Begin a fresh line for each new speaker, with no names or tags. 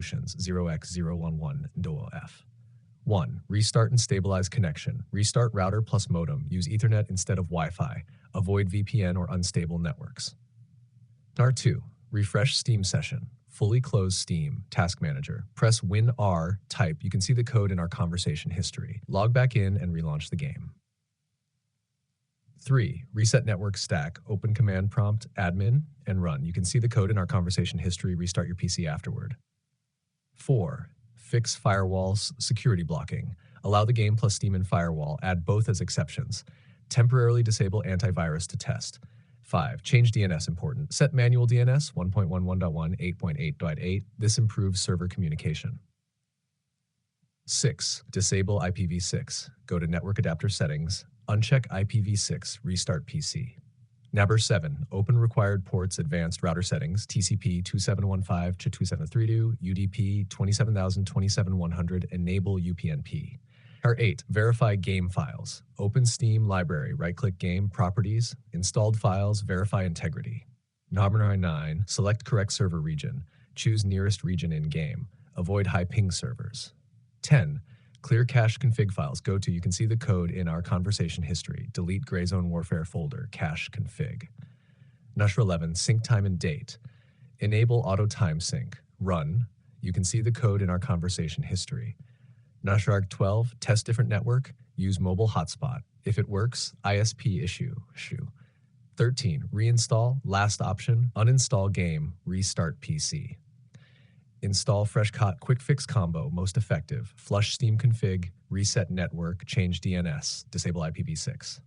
Interruptions 0x0111000F. 1. Restart and stabilize connection. Restart router plus modem. Use Ethernet instead of Wi-Fi. Avoid VPN or unstable networks. R2. Refresh Steam session. Fully close Steam. Task Manager. Press WinR, type. You can see the code in our conversation history. Log back in and relaunch the game. 3. Reset network stack. Open command prompt, admin, and run. You can see the code in our conversation history. Restart your PC afterward. 4. Fix firewalls security blocking. Allow the game plus Steam and firewall. Add both as exceptions. Temporarily disable antivirus to test. 5. Change DNS important. Set manual DNS 1.11.1, 8.8.8. This improves server communication. 6. Disable IPv6. Go to network adapter settings. Uncheck IPv6. Restart PC. Number 7. Open required ports advanced router settings, TCP 2715 to 2732, UDP 27000, 27100, enable UPnP. Number 8. Verify game files. Open Steam library, right-click game, properties, installed files, verify integrity. Number 9. Select correct server region. Choose nearest region in game. Avoid high ping servers. 10. Clear cache config files. Go to, you can see the code in our conversation history. Delete Gray Zone Warfare folder, cache config. Number 11, sync time and date. Enable auto time sync. Run. You can see the code in our conversation history. Number 12, test different network. Use mobile hotspot. If it works, ISP issue. 13, reinstall. Last option, uninstall game, restart PC. Install FreshCot Quick Fix Combo, most effective. Flush Steam config, reset network, change DNS, disable IPv6.